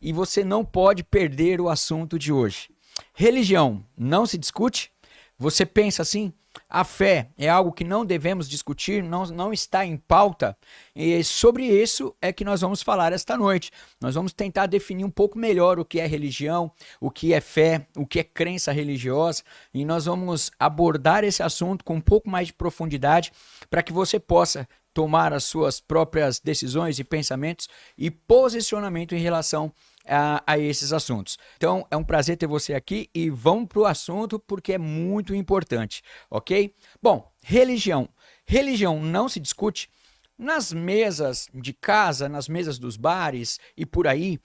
e você não pode perder o assunto de hoje. Religião não se discute? Você pensa assim? A fé é algo que não devemos discutir, não está em pauta. E sobre isso é que nós vamos falar esta noite. Nós vamos tentar definir um pouco melhor o que é religião, o que é fé, o que é crença religiosa. E nós vamos abordar esse assunto com um pouco mais de profundidade para que você possa tomar as suas próprias decisões e pensamentos e posicionamento em relação a esses assuntos. Então, é um prazer ter você aqui e vamos para o assunto porque é muito importante, ok? Bom, religião. Religião não se discute nas mesas de casa, nas mesas dos bares e por aí.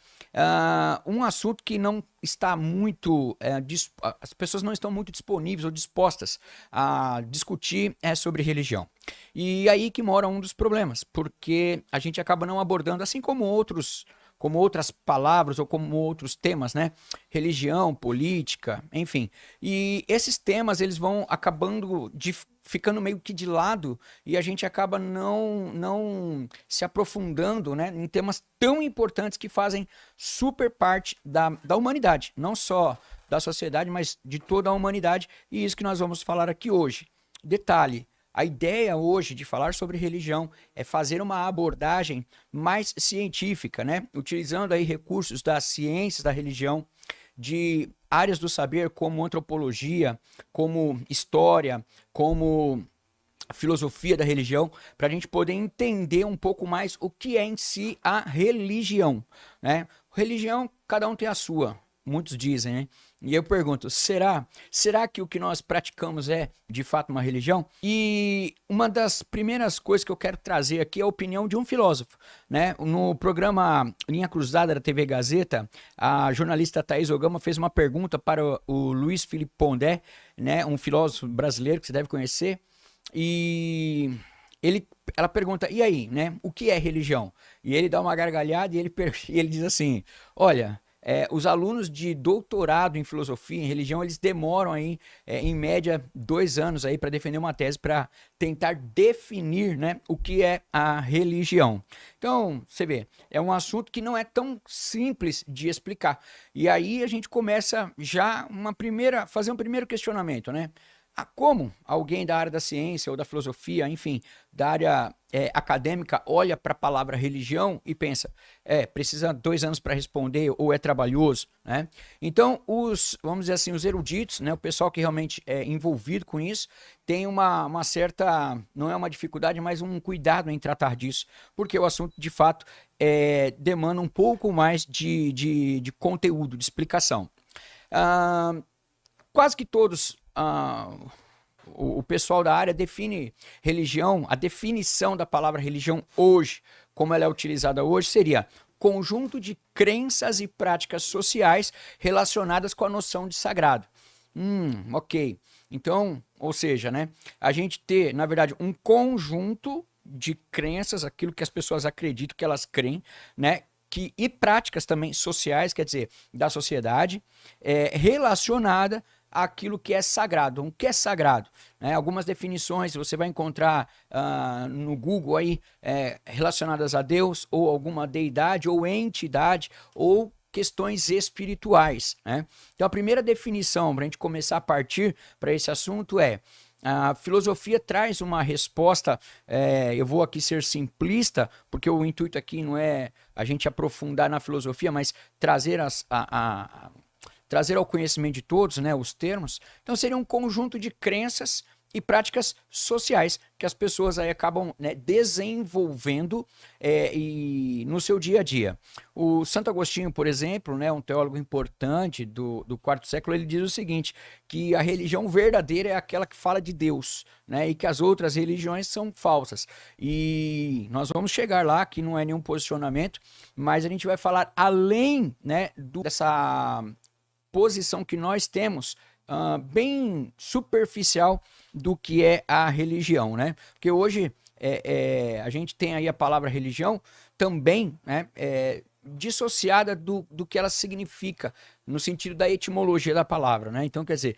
Um assunto que não está muito, as pessoas não estão muito disponíveis ou dispostas a discutir é sobre religião. E aí que mora um dos problemas, porque a gente acaba não abordando, assim como outras palavras ou como outros temas, né? Religião, política, enfim. E esses temas, eles vão acabando ficando meio que de lado e a gente acaba não se aprofundando, né, em temas tão importantes que fazem super parte da humanidade, não só da sociedade, mas de toda a humanidade, e isso que nós vamos falar aqui hoje. Detalhe, a ideia hoje de falar sobre religião é fazer uma abordagem mais científica, né? Utilizando aí recursos das ciências da religião, de áreas do saber como antropologia, como história, como filosofia da religião, para a gente poder entender um pouco mais o que é em si a religião, né? Religião, cada um tem a sua. Muitos dizem, né? E eu pergunto, será que o que nós praticamos é, de fato, uma religião? E uma das primeiras coisas que eu quero trazer aqui é a opinião de um filósofo, né? No programa Linha Cruzada da TV Gazeta, a jornalista Thaís Ogama fez uma pergunta para o Luiz Felipe Pondé, né? Um filósofo brasileiro que você deve conhecer, e ela pergunta, e aí, né? O que é religião? E ele dá uma gargalhada e ele diz assim, olha... os alunos de doutorado em filosofia, em religião, eles demoram aí, em média, 2 anos aí para defender uma tese para tentar definir, né, o que é a religião. Então, você vê, é um assunto que não é tão simples de explicar. E aí a gente começa já fazer um primeiro questionamento, né? Como alguém da área da ciência ou da filosofia, enfim, da área acadêmica, olha para a palavra religião e pensa, precisa 2 anos para responder ou é trabalhoso, né? Então, vamos dizer assim, os eruditos, né, o pessoal que realmente é envolvido com isso, tem uma certa, não é uma dificuldade, mas um cuidado em tratar disso, porque o assunto, de fato, demanda um pouco mais de conteúdo, de explicação. Quase que todos... o pessoal da área define religião, a definição da palavra religião hoje, como ela é utilizada hoje, seria conjunto de crenças e práticas sociais relacionadas com a noção de sagrado. Ok. Então, ou seja, né, a gente ter, na verdade, um conjunto de crenças, aquilo que as pessoas acreditam que elas creem, né, e práticas também sociais, quer dizer, da sociedade, relacionada aquilo que é sagrado. O que é sagrado? Algumas definições você vai encontrar no Google aí, relacionadas a Deus, ou alguma deidade, ou entidade, ou questões espirituais, né? Então a primeira definição para a gente começar a partir para esse assunto a filosofia traz uma resposta, eu vou aqui ser simplista, porque o intuito aqui não é a gente aprofundar na filosofia, mas trazer trazer ao conhecimento de todos, né, os termos. Então seria um conjunto de crenças e práticas sociais que as pessoas aí acabam, né, desenvolvendo e no seu dia a dia. O Santo Agostinho, por exemplo, né, um teólogo importante do quarto século, ele diz o seguinte, que a religião verdadeira é aquela que fala de Deus, né, e que as outras religiões são falsas. E nós vamos chegar lá, que não é nenhum posicionamento, mas a gente vai falar além, né, dessa posição que nós temos, bem superficial do que é a religião, né? Porque hoje a gente tem aí a palavra religião também, né, dissociada do que ela significa, no sentido da etimologia da palavra, né? Então, quer dizer,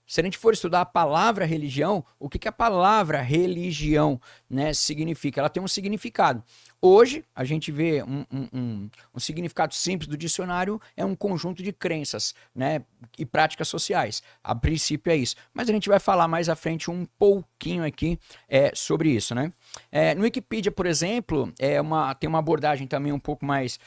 se a gente for estudar a palavra religião, o que a palavra religião, né, significa? Ela tem um significado. Hoje, a gente vê um significado simples do dicionário, é um conjunto de crenças, né, e práticas sociais. A princípio é isso. Mas a gente vai falar mais à frente um pouquinho aqui sobre isso, né? No Wikipedia, por exemplo, tem uma abordagem também um pouco mais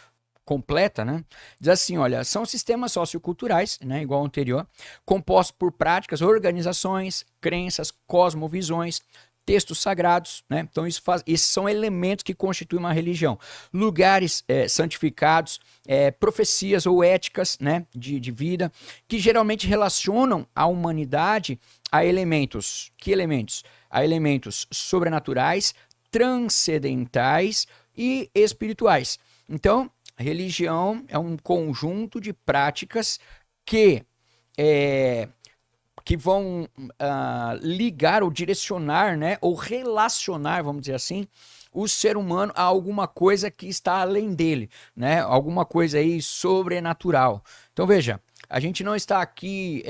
completa, né? Diz assim, olha, são sistemas socioculturais, né, igual ao anterior, compostos por práticas, organizações, crenças, cosmovisões, textos sagrados, né? Então esses são elementos que constituem uma religião. Lugares santificados, profecias ou éticas, né, de vida, que geralmente relacionam a humanidade a elementos. Que elementos? A elementos sobrenaturais, transcendentais e espirituais. Então, a religião é um conjunto de práticas que vão ligar ou direcionar, né, ou relacionar, vamos dizer assim, o ser humano a alguma coisa que está além dele, né, alguma coisa aí sobrenatural. Então veja, a gente não está aqui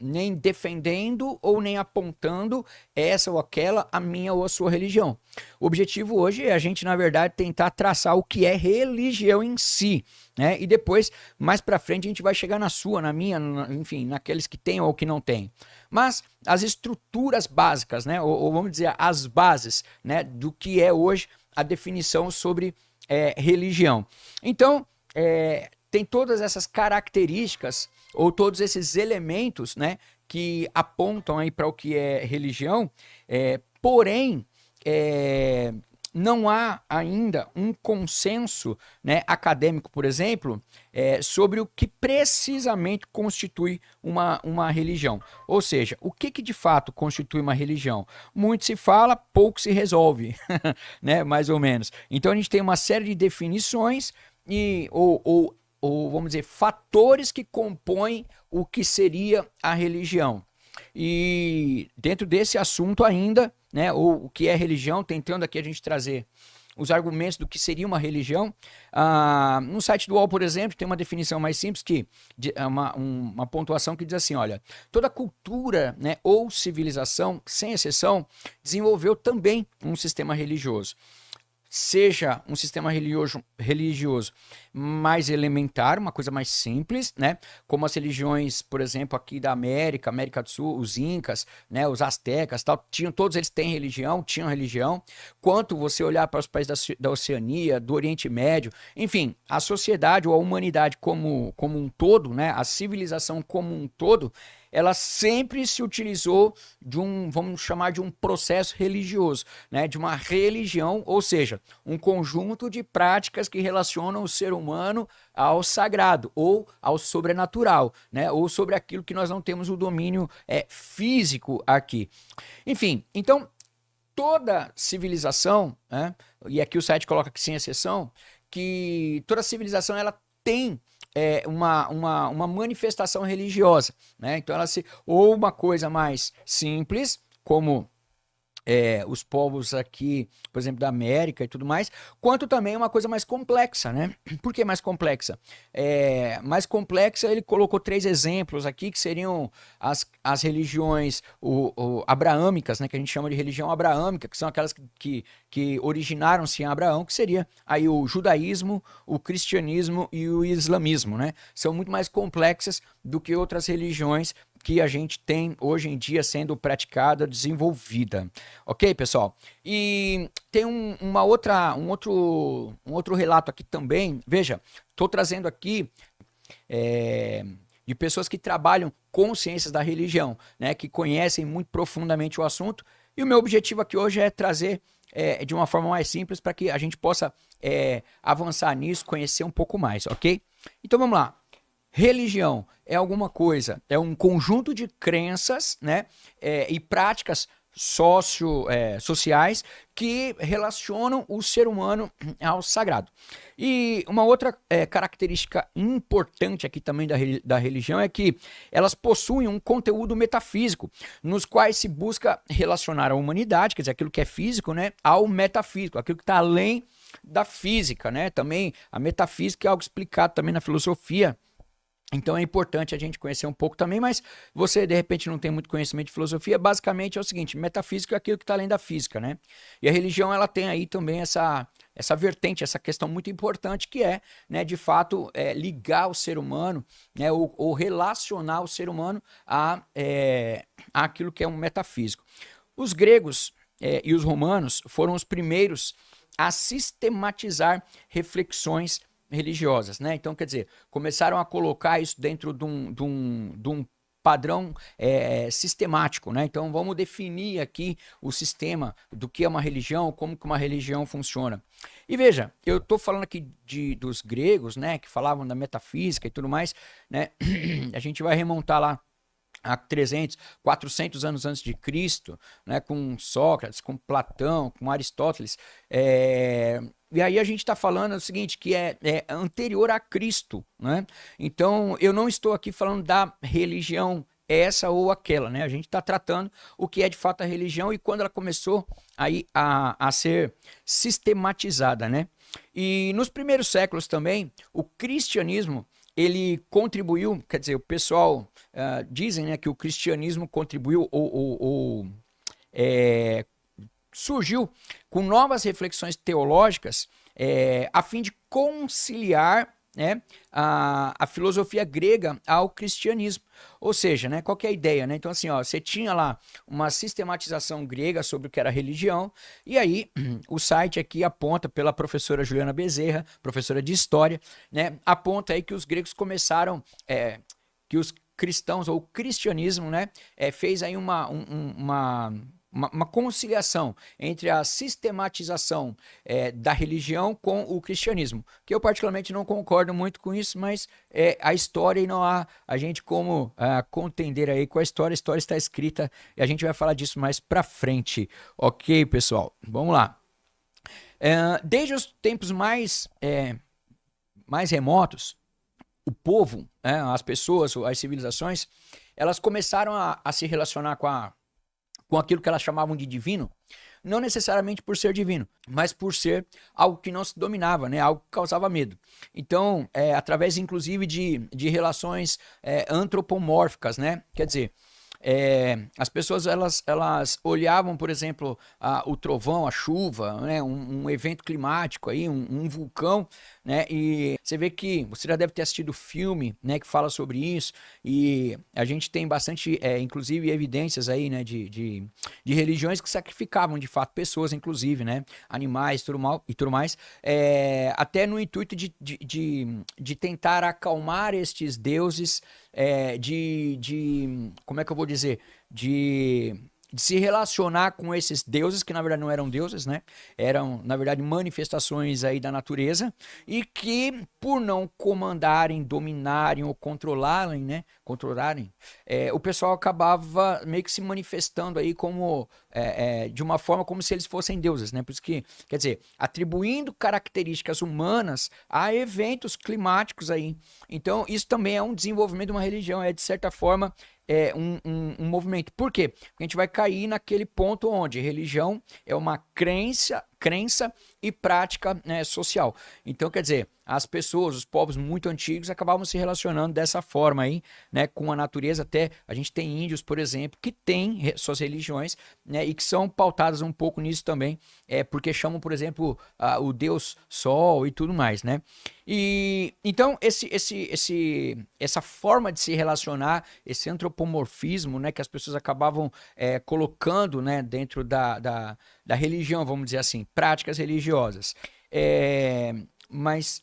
nem defendendo ou nem apontando essa ou aquela, a minha ou a sua religião. O objetivo hoje é a gente, na verdade, tentar traçar o que é religião em si, né? E depois, mais pra frente, a gente vai chegar na sua, na minha, enfim, naqueles que têm ou que não têm. Mas as estruturas básicas, né? Ou vamos dizer, as bases, né? Do que é hoje a definição sobre religião. Então, tem todas essas características ou todos esses elementos, né, que apontam aí para o que é religião, porém, não há ainda um consenso, né, acadêmico, por exemplo, sobre o que precisamente constitui uma religião. Ou seja, o que de fato constitui uma religião? Muito se fala, pouco se resolve, né, mais ou menos. Então a gente tem uma série de definições ou vamos dizer, fatores que compõem o que seria a religião. E dentro desse assunto ainda, né, ou o que é religião, tentando aqui a gente trazer os argumentos do que seria uma religião. No site do UOL, por exemplo, tem uma definição mais simples, uma pontuação que diz assim, olha, toda cultura, né, ou civilização, sem exceção, desenvolveu também um sistema religioso. Seja um sistema religioso mais elementar, uma coisa mais simples, né? Como as religiões, por exemplo, aqui da América do Sul, os incas, né? Os astecas, tal, todos eles tinham religião. Quanto você olhar para os países da Oceania, do Oriente Médio, enfim, a sociedade ou a humanidade como um todo, né? A civilização como um todo, ela sempre se utilizou vamos chamar de um processo religioso, né? De uma religião, ou seja, um conjunto de práticas que relacionam o ser humano ao sagrado ou ao sobrenatural, né? Ou sobre aquilo que nós não temos o domínio físico aqui. Enfim, então toda civilização, né? E aqui o site coloca que sem exceção, que toda civilização ela tem uma manifestação religiosa, né? Então ou uma coisa mais simples, como os povos aqui, por exemplo, da América e tudo mais, quanto também uma coisa mais complexa, né? Por que mais complexa? Mais complexa, ele colocou 3 exemplos aqui, que seriam as religiões abraâmicas, né? Que a gente chama de religião abraâmica, que são aquelas que originaram-se em Abraão, que seria aí o judaísmo, o cristianismo e o islamismo, né? São muito mais complexas do que outras religiões que a gente tem hoje em dia sendo praticada, desenvolvida. Ok, pessoal? E tem um outro relato aqui também. Veja, estou trazendo aqui de pessoas que trabalham com ciências da religião, né, que conhecem muito profundamente o assunto. E o meu objetivo aqui hoje é trazer de uma forma mais simples para que a gente possa avançar nisso, conhecer um pouco mais, ok? Então vamos lá. Religião é alguma coisa, é um conjunto de crenças, né, e práticas sociais que relacionam o ser humano ao sagrado. E uma outra característica importante aqui também da religião é que elas possuem um conteúdo metafísico, nos quais se busca relacionar a humanidade, quer dizer, aquilo que é físico, né, ao metafísico, aquilo que está além da física, né? Também a metafísica é algo explicado também na filosofia Então é importante a gente conhecer um pouco também, mas você de repente não tem muito conhecimento de filosofia, basicamente é o seguinte, metafísica é aquilo que está além da física, né? E a religião ela tem aí também essa vertente, essa questão muito importante que é, né, de fato, ligar o ser humano, né, ou relacionar o ser humano àquilo que é um metafísico. Os gregos e os romanos foram os primeiros a sistematizar reflexões religiosas, né? Então, quer dizer, começaram a colocar isso dentro de um padrão sistemático, né? Então, vamos definir aqui o sistema do que é uma religião, como que uma religião funciona. E veja, eu estou falando aqui dos gregos, né? Que falavam da metafísica e tudo mais, né? A gente vai remontar lá há 300, 400 anos antes de Cristo, né, com Sócrates, com Platão, com Aristóteles. E aí a gente está falando o seguinte, que é anterior a Cristo, né? Então eu não estou aqui falando da religião essa ou aquela, né? A gente está tratando o que é de fato a religião e quando ela começou aí a ser sistematizada, né? E nos primeiros séculos também, o cristianismo ele contribuiu, quer dizer, o pessoal dizem, né, que o cristianismo contribuiu ou surgiu com novas reflexões teológicas a fim de conciliar, né, a filosofia grega ao cristianismo. Ou seja, né, qual que é a ideia? Né? Então, assim, ó, você tinha lá uma sistematização grega sobre o que era religião, e aí o site aqui aponta pela professora Juliana Bezerra, professora de História, né, aponta aí que os gregos começaram, que os cristãos, ou o cristianismo, né, fez aí uma conciliação entre a sistematização da religião com o cristianismo, que eu particularmente não concordo muito com isso, mas a história e não há a gente como contender aí com a história está escrita e a gente vai falar disso mais pra frente, ok, pessoal? Vamos lá. Desde os tempos mais remotos, o povo, as pessoas, as civilizações, elas começaram a se relacionar com aquilo que elas chamavam de divino, não necessariamente por ser divino, mas por ser algo que não se dominava, né? Algo que causava medo. Então, através inclusive de relações antropomórficas, né? Quer dizer, as pessoas elas olhavam, por exemplo, o trovão, a chuva, né? Um evento climático aí, um vulcão, né? E você vê que você já deve ter assistido filme, né, que fala sobre isso, e a gente tem bastante, inclusive, evidências aí, né, de religiões que sacrificavam de fato pessoas, inclusive, né, animais e tudo mais, até no intuito de tentar acalmar estes deuses, como é que eu vou dizer, de se relacionar com esses deuses, que na verdade não eram deuses, né? Eram, na verdade, manifestações aí da natureza, e que, por não comandarem, dominarem ou controlarem, né? O pessoal acabava meio que se manifestando aí como, de uma forma como se eles fossem deuses, né? Por isso que, quer dizer, atribuindo características humanas a eventos climáticos aí. Então, isso também é um desenvolvimento de uma religião, de certa forma, um movimento. Por quê? Porque a gente vai cair naquele ponto onde religião é uma crença e prática, né, social. Então, quer dizer, as pessoas, os povos muito antigos acabavam se relacionando dessa forma aí, né, com a natureza. Até a gente tem índios, por exemplo, que têm suas religiões, né, e que são pautadas um pouco nisso também, porque chamam, por exemplo, o Deus Sol e tudo mais, né? E então essa forma de se relacionar, esse antropomorfismo, né, que as pessoas acabavam colocando, né, dentro da religião, vamos dizer assim, práticas religiosas. Mas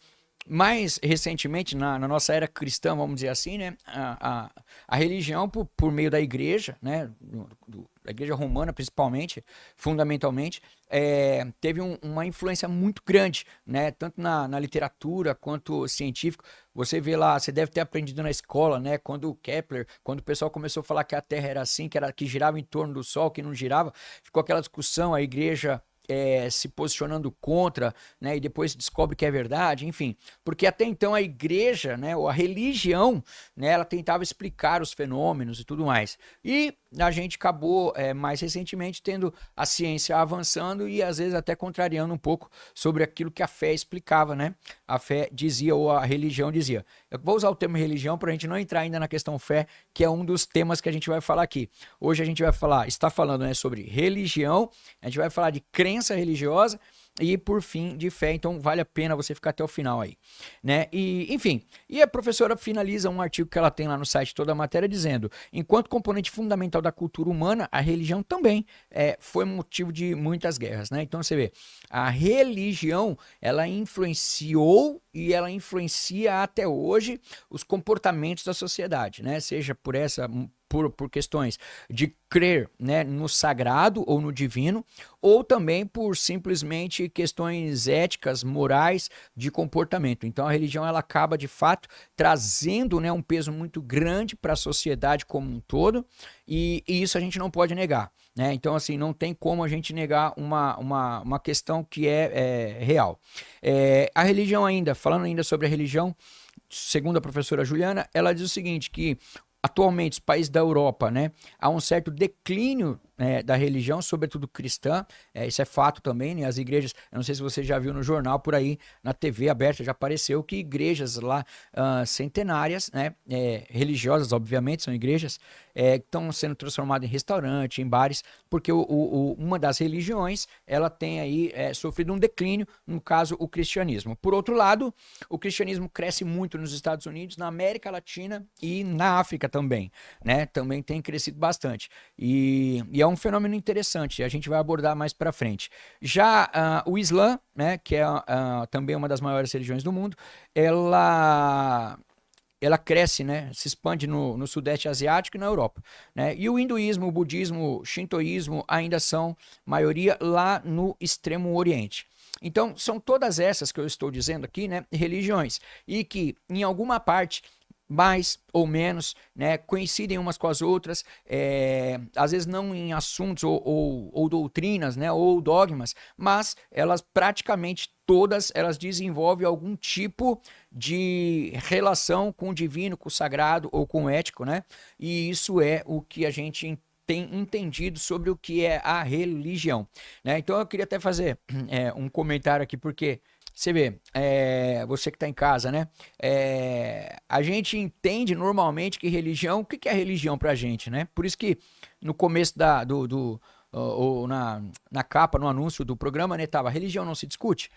mais recentemente, na nossa era cristã, vamos dizer assim, né, a religião, por meio da igreja, né, da igreja romana principalmente, fundamentalmente, teve uma influência muito grande, né, tanto na literatura quanto científico. Você vê lá, você deve ter aprendido na escola, né, quando o pessoal começou a falar que a Terra era assim, que girava em torno do Sol, que não girava, ficou aquela discussão, a igreja se posicionando contra, né, e depois descobre que é verdade, enfim, porque até então a igreja, né, ou a religião, né, ela tentava explicar os fenômenos e tudo mais. E a gente acabou mais recentemente tendo a ciência avançando e às vezes até contrariando um pouco sobre aquilo que a fé explicava, né? A fé dizia ou a religião dizia. Eu vou usar o termo religião para a gente não entrar ainda na questão fé, que é um dos temas que a gente vai falar aqui. Hoje a gente vai falar, está falando, né, sobre religião, a gente vai falar de crença religiosa e por fim de fé, então vale a pena você ficar até o final aí, né? E enfim, e a professora finaliza um artigo que ela tem lá no site, toda a matéria, dizendo: enquanto componente fundamental da cultura humana, a religião também foi motivo de muitas guerras, né? Então você vê, a religião, ela influenciou e ela influencia até hoje os comportamentos da sociedade, né? Seja por questões de crer, né, no sagrado ou no divino, ou também por simplesmente questões éticas, morais, de comportamento. Então a religião, ela acaba de fato trazendo, né, um peso muito grande para a sociedade como um todo, e isso a gente não pode negar, né? Então assim, não tem como a gente negar uma questão que é real. A religião ainda, falando ainda sobre a religião, segundo a professora Juliana, ela diz o seguinte, que atualmente os países da Europa, né, há um certo declínio da religião, sobretudo cristã, isso é fato também, né? As igrejas, eu não sei se você já viu no jornal por aí, na TV aberta já apareceu que igrejas lá centenárias, né, religiosas obviamente, são igrejas, estão sendo transformadas em restaurante, em bares, porque uma das religiões, ela tem aí sofrido um declínio, no caso o cristianismo. Por outro lado, o cristianismo cresce muito nos Estados Unidos, na América Latina e na África também, né? Também tem crescido bastante. E é um fenômeno interessante, a gente vai abordar mais para frente. Já o Islã, né, que é também uma das maiores religiões do mundo, ela cresce, né, se expande no Sudeste Asiático e na Europa, né? E o hinduísmo, o budismo, o shintoísmo ainda são maioria lá no Extremo Oriente. Então, são todas essas que eu estou dizendo aqui, né, religiões, e que em alguma parte mais ou menos, né, coincidem umas com as outras, às vezes não em assuntos ou doutrinas, né, ou dogmas, mas elas praticamente todas elas desenvolvem algum tipo de relação com o divino, com o sagrado ou com o ético, né? E isso é o que a gente tem entendido sobre o que é a religião, né? Então eu queria até fazer um comentário aqui, porque você vê, você que está em casa, né? A gente entende normalmente que religião, o que é religião pra gente, né? Por isso que no começo ou na capa, no anúncio do programa, né, tava, religião não se discute?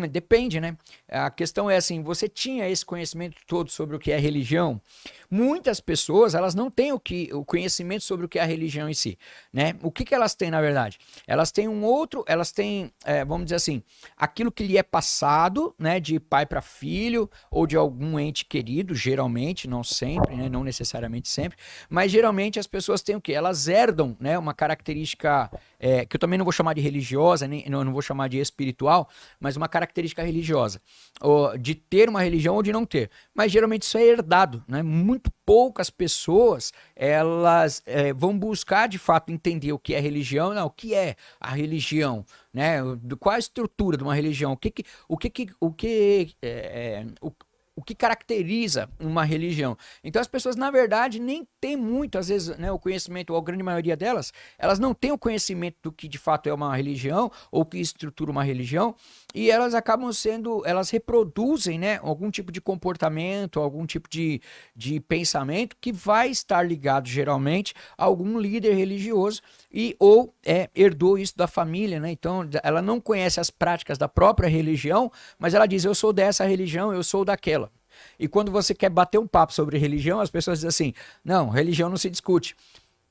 Depende, né? A questão é assim, você tinha esse conhecimento todo sobre o que é religião? Muitas pessoas, elas não têm o conhecimento sobre o que é a religião em si, né? O que elas têm, na verdade? Elas têm elas têm, vamos dizer assim, aquilo que lhe é passado, né, de pai para filho, ou de algum ente querido, geralmente, não sempre, né, não necessariamente sempre, mas geralmente as pessoas têm o quê? Elas herdam, né, uma característica, que eu também não vou chamar de religiosa, nem, não vou chamar de espiritual, mas uma característica religiosa, ou de ter uma religião ou de não ter. Mas geralmente isso é herdado, né? Muito poucas pessoas elas vão buscar de fato entender o que é religião, não, o que é a religião, né? Qual a estrutura de uma religião, o que caracteriza uma religião. Então as pessoas, na verdade, nem têm muito, às vezes, né, o conhecimento, ou a grande maioria delas, elas não têm o conhecimento do que de fato é uma religião, ou que estrutura uma religião, e elas acabam elas reproduzem, né, algum tipo de comportamento, algum tipo de pensamento que vai estar ligado, geralmente, a algum líder religioso, ou herdou isso da família, né? Então ela não conhece as práticas da própria religião, mas ela diz, eu sou dessa religião, eu sou daquela. E quando você quer bater um papo sobre religião, as pessoas dizem assim, não, religião não se discute.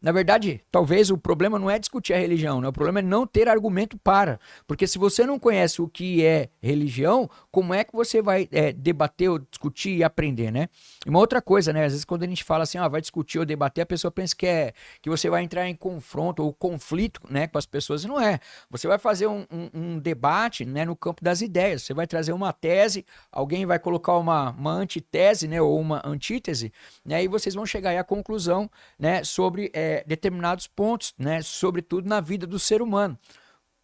Na verdade, talvez o problema não é discutir a religião, né? O problema é não ter argumento para. Porque se você não conhece o que é religião, como é que você vai debater ou discutir e aprender, né? E uma outra coisa, né? Às vezes quando a gente fala assim, vai discutir ou debater, a pessoa pensa que você vai entrar em confronto ou conflito, né, com as pessoas. E não é. Você vai fazer um debate, né, no campo das ideias. Você vai trazer uma tese, alguém vai colocar uma antitese, né, ou uma antítese, né, e vocês vão chegar aí à conclusão, né, sobre determinados pontos, né, sobretudo na vida do ser humano.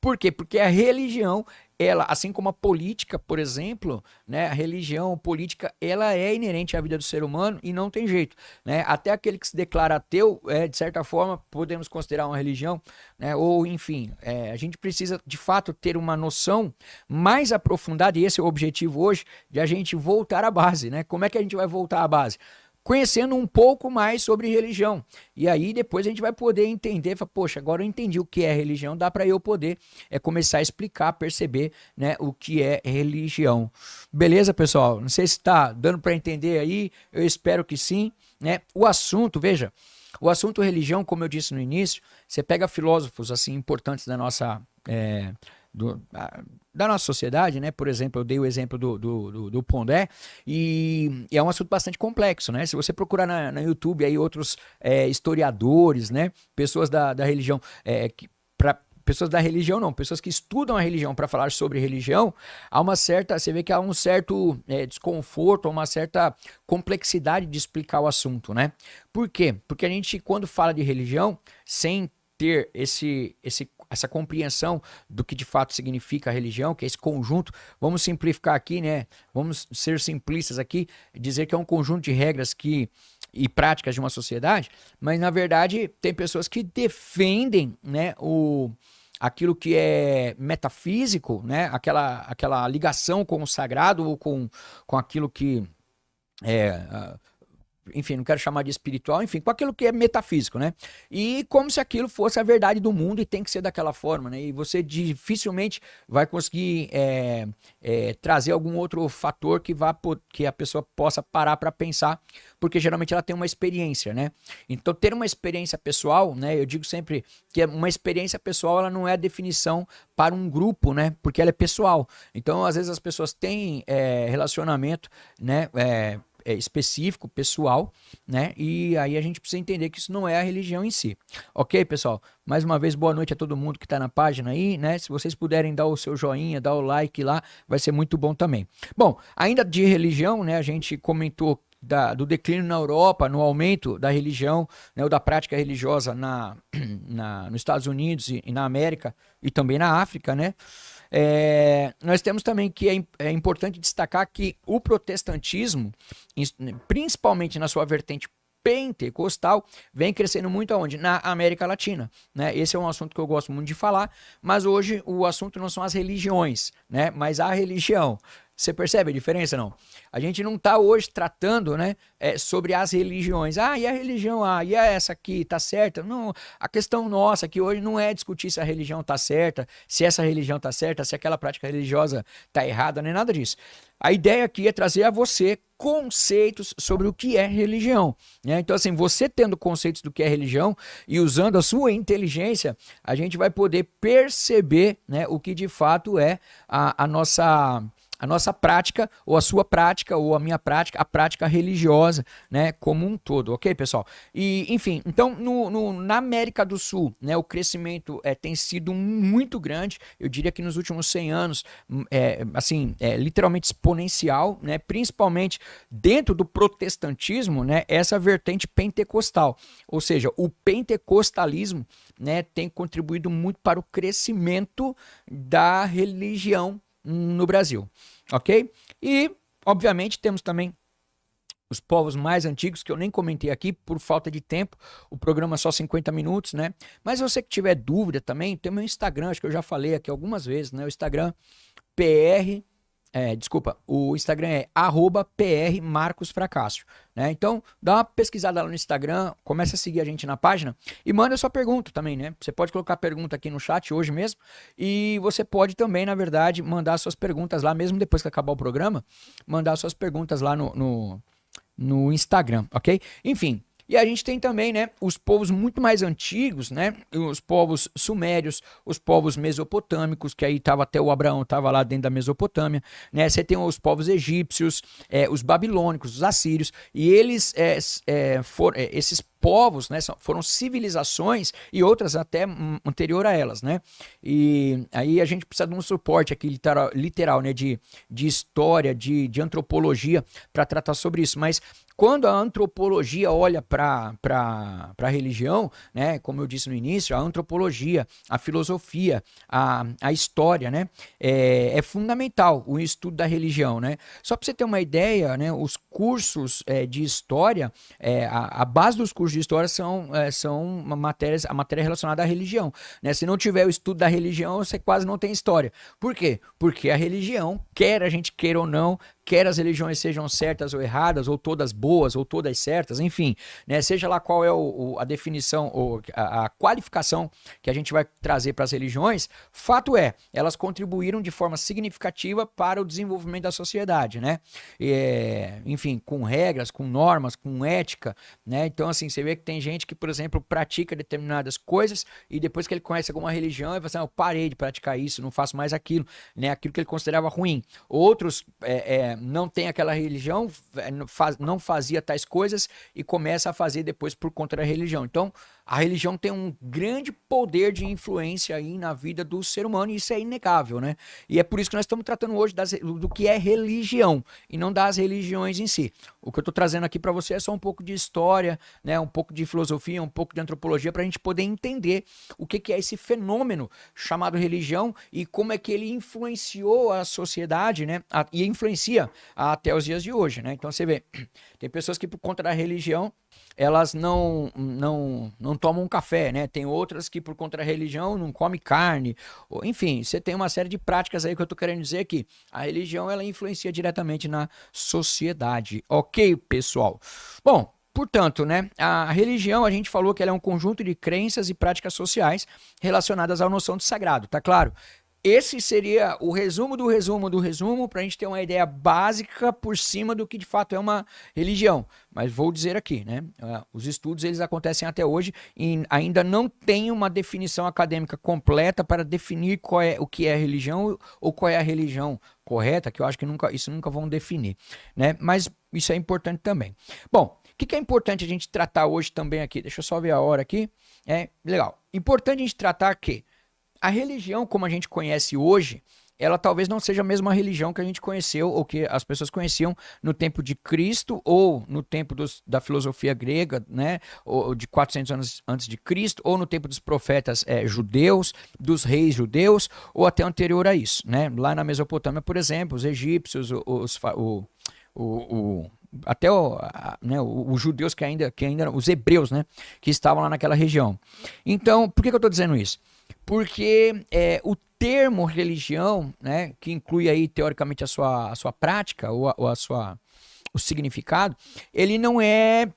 Por quê? Porque a religião, ela, assim como a política, por exemplo, né, a religião, a política, ela é inerente à vida do ser humano e não tem jeito, né? Até aquele que se declara ateu, de certa forma, podemos considerar uma religião, né? Ou, enfim, a gente precisa, de fato, ter uma noção mais aprofundada, e esse é o objetivo hoje, de a gente voltar à base, né? Como é que a gente vai voltar à base? Conhecendo um pouco mais sobre religião. E aí depois a gente vai poder entender, falar, poxa, agora eu entendi o que é religião, dá para eu poder começar a explicar, perceber, né, o que é religião. Beleza, pessoal? Não sei se está dando para entender aí, eu espero que sim, né? O assunto, veja, o assunto religião, como eu disse no início, você pega filósofos assim importantes da nossa da nossa sociedade, né? Por exemplo, eu dei o exemplo do Pondé, e é um assunto bastante complexo, né? Se você procurar na YouTube aí outros historiadores, né? Pessoas da religião, pessoas da religião não, pessoas que estudam a religião para falar sobre religião, há uma certa, você vê que há um certo desconforto, uma certa complexidade de explicar o assunto, né? Por quê? Porque a gente, quando fala de religião, sem ter essa compreensão do que de fato significa a religião, que é esse conjunto, vamos simplificar aqui, né? Vamos ser simplistas aqui, dizer que é um conjunto de regras e práticas de uma sociedade, mas na verdade tem pessoas que defendem, né, aquilo que é metafísico, né? Aquela ligação com o sagrado ou com aquilo que enfim, não quero chamar de espiritual, enfim, com aquilo que é metafísico, né? E como se aquilo fosse a verdade do mundo e tem que ser daquela forma, né? E você dificilmente vai conseguir trazer algum outro fator que a pessoa possa parar para pensar, porque geralmente ela tem uma experiência, né? Então, ter uma experiência pessoal, né? Eu digo sempre que uma experiência pessoal, ela não é definição para um grupo, né? Porque ela é pessoal. Então, às vezes as pessoas têm relacionamento, né? Específico, pessoal, né? E aí a gente precisa entender que isso não é a religião em si. Ok, pessoal? Mais uma vez, boa noite a todo mundo que está na página aí, né? Se vocês puderem dar o seu joinha, dar o like lá, vai ser muito bom também. Bom, ainda de religião, né? A gente comentou do declínio na Europa, no aumento da religião, né, ou da prática religiosa nos Estados Unidos e na América e também na África, né? Nós temos também que é importante destacar que o protestantismo, principalmente na sua vertente pentecostal, vem crescendo muito aonde? Na América Latina, né? Esse é um assunto que eu gosto muito de falar, mas hoje o assunto não são as religiões, né? Mas a religião. Você percebe a diferença, não? A gente não está hoje tratando, né, sobre as religiões. Ah, e a religião? Ah, e essa aqui tá certa? Não, a questão nossa aqui hoje não é discutir se a religião tá certa, se essa religião tá certa, se aquela prática religiosa tá errada, nem nada disso. A ideia aqui é trazer a você conceitos sobre o que é religião, né? Então, assim, você tendo conceitos do que é religião e usando a sua inteligência, a gente vai poder perceber, né, o que de fato é a nossa prática, ou a sua prática, ou a minha prática, a prática religiosa, né, como um todo, ok, pessoal? E, enfim, então, na América do Sul, né, o crescimento tem sido muito grande, eu diria que nos últimos 100 anos, literalmente exponencial, né, principalmente dentro do protestantismo, né, essa vertente pentecostal, ou seja, o pentecostalismo, né, tem contribuído muito para o crescimento da religião no Brasil, ok? E, obviamente, temos também os povos mais antigos, que eu nem comentei aqui por falta de tempo, o programa é só 50 minutos, né? Mas você que tiver dúvida também, tem meu Instagram, acho que eu já falei aqui algumas vezes, né? O Instagram o Instagram é @prmarcosfracácio, né? Então, dá uma pesquisada lá no Instagram, começa a seguir a gente na página e manda sua pergunta também, né? Você pode colocar a pergunta aqui no chat hoje mesmo e você pode também, na verdade, mandar suas perguntas lá, mesmo depois que acabar o programa, mandar suas perguntas lá no Instagram, ok? Enfim, e a gente tem também, né, os povos muito mais antigos, né, os povos sumérios, os povos mesopotâmicos, que aí tava até o Abraão estava lá dentro da Mesopotâmia, né, você tem os povos egípcios, os babilônicos, os assírios, e eles, esses povos, né? Foram civilizações e outras até anterior a elas, né? E aí a gente precisa de um suporte aqui literal, né? De história, de antropologia para tratar sobre isso. Mas quando a antropologia olha para a religião, né, como eu disse no início, a antropologia, a filosofia, a história, né, é fundamental o estudo da religião, né? Só para você ter uma ideia, né, os cursos de história, a base dos cursos de história são a matéria relacionada à religião, né? Se não tiver o estudo da religião, você quase não tem história. Por quê? Porque a religião, quer a gente queira ou não, quer as religiões sejam certas ou erradas, ou todas boas, ou todas certas, enfim, né, seja lá qual é a definição, ou a qualificação que a gente vai trazer para as religiões, fato é, elas contribuíram de forma significativa para o desenvolvimento da sociedade, né? Enfim, com regras, com normas, com ética, né? Então, assim, você vê que tem gente que, por exemplo, pratica determinadas coisas e depois que ele conhece alguma religião, ele fala assim, eu parei de praticar isso, não faço mais aquilo, né? Aquilo que ele considerava ruim. Outros não tem aquela religião, não fazia tais coisas e começa a fazer depois por conta da religião. Então, a religião tem um grande poder de influência aí na vida do ser humano e isso é inegável, né? E é por isso que nós estamos tratando hoje do que é religião e não das religiões em si. O que eu estou trazendo aqui para você é só um pouco de história, né? Um pouco de filosofia, um pouco de antropologia para a gente poder entender o que é esse fenômeno chamado religião e como é que ele influenciou a sociedade, né? E influencia até os dias de hoje, né? Então você vê, tem pessoas que por conta da religião elas não tomam café, né? Tem outras que por conta da religião não comem carne, enfim, você tem uma série de práticas aí que eu tô querendo dizer que a religião ela influencia diretamente na sociedade, ok, pessoal? Bom, portanto, né, a religião, a gente falou que ela é um conjunto de crenças e práticas sociais relacionadas à noção de sagrado, tá claro? Esse seria o resumo do resumo do resumo para a gente ter uma ideia básica por cima do que de fato é uma religião. Mas vou dizer aqui, né? Os estudos eles acontecem até hoje e ainda não tem uma definição acadêmica completa para definir o que é religião ou qual é a religião correta, que eu acho que isso nunca vão definir, né? Mas isso é importante também. Bom, o que é importante a gente tratar hoje também aqui? Deixa eu só ver a hora aqui. Legal. Importante a gente tratar que a religião, como a gente conhece hoje, ela talvez não seja a mesma religião que a gente conheceu ou que as pessoas conheciam no tempo de Cristo ou no tempo da filosofia grega, né, ou de 400 anos antes de Cristo, ou no tempo dos profetas judeus, dos reis judeus, ou até anterior a isso, né? Lá na Mesopotâmia, por exemplo, os egípcios, até os judeus que ainda os hebreus, né, que estavam lá naquela região. Então, por que eu estou dizendo isso? Porque o termo religião, né, que inclui aí teoricamente a sua prática ou o significado, ele não é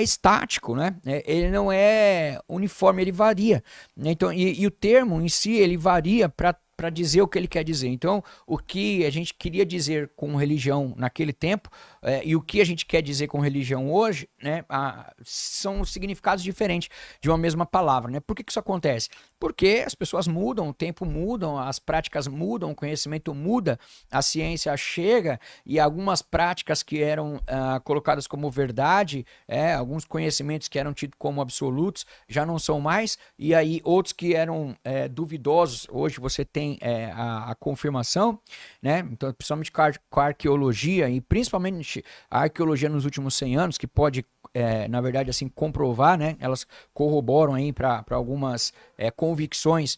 estático, né? Ele não é uniforme, ele varia, né? Então, e o termo em si ele varia para dizer o que ele quer dizer. Então, o que a gente queria dizer com religião naquele tempo e o que a gente quer dizer com religião hoje, né, são significados diferentes de uma mesma palavra, né? Por que isso acontece? Porque as pessoas mudam, o tempo muda, as práticas mudam, o conhecimento muda, a ciência chega e algumas práticas que eram colocadas como verdade, alguns conhecimentos que eram tidos como absolutos, já não são mais, e aí outros que eram duvidosos, hoje você tem a confirmação, né? Então, principalmente com a arqueologia e principalmente a arqueologia nos últimos 100 anos, que pode, na verdade, assim, comprovar, né? Elas corroboram aí para algumas convicções,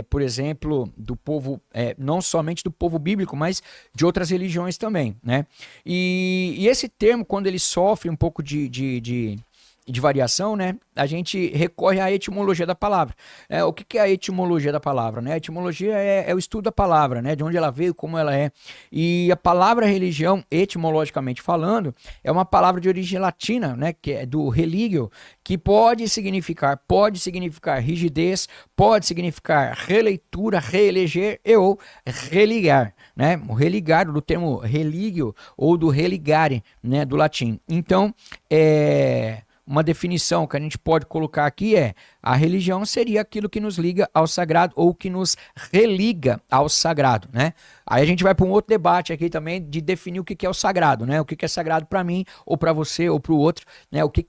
por exemplo, do povo, não somente do povo bíblico, mas de outras religiões também, né? E esse termo, quando ele sofre um pouco de variação, né, a gente recorre à etimologia da palavra. O que é a etimologia da palavra? Né? A etimologia é o estudo da palavra, né, de onde ela veio, como ela é. E a palavra religião, etimologicamente falando, é uma palavra de origem latina, né, que é do religio, que pode significar rigidez, pode significar releitura, reeleger ou religar, né? O religar, do termo religio ou do religare, né, do latim. Então, uma definição que a gente pode colocar aqui é: a religião seria aquilo que nos liga ao sagrado ou que nos religa ao sagrado, né? Aí a gente vai para um outro debate aqui também de definir o que é o sagrado, né? O que é sagrado para mim, ou para você, ou para o outro, né? O que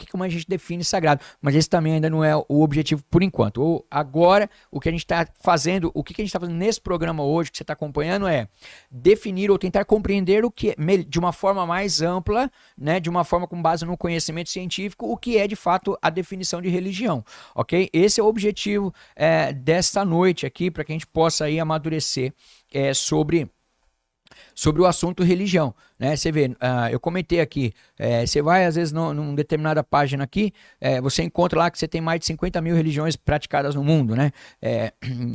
como a gente define sagrado. Mas esse também ainda não é o objetivo por enquanto. Ou agora, o que a gente está fazendo, o que a gente está fazendo nesse programa hoje, que você está acompanhando, é definir ou tentar compreender o que de uma forma mais ampla, né? De uma forma com base no conhecimento científico, o que é de fato a definição de religião, ok? Esse é o objetivo desta noite aqui, para que a gente possa aí amadurecer sobre o assunto religião, né? Você vê, eu comentei aqui, você vai às vezes numa determinada página aqui, você encontra lá que você tem mais de 50 mil religiões praticadas no mundo, né?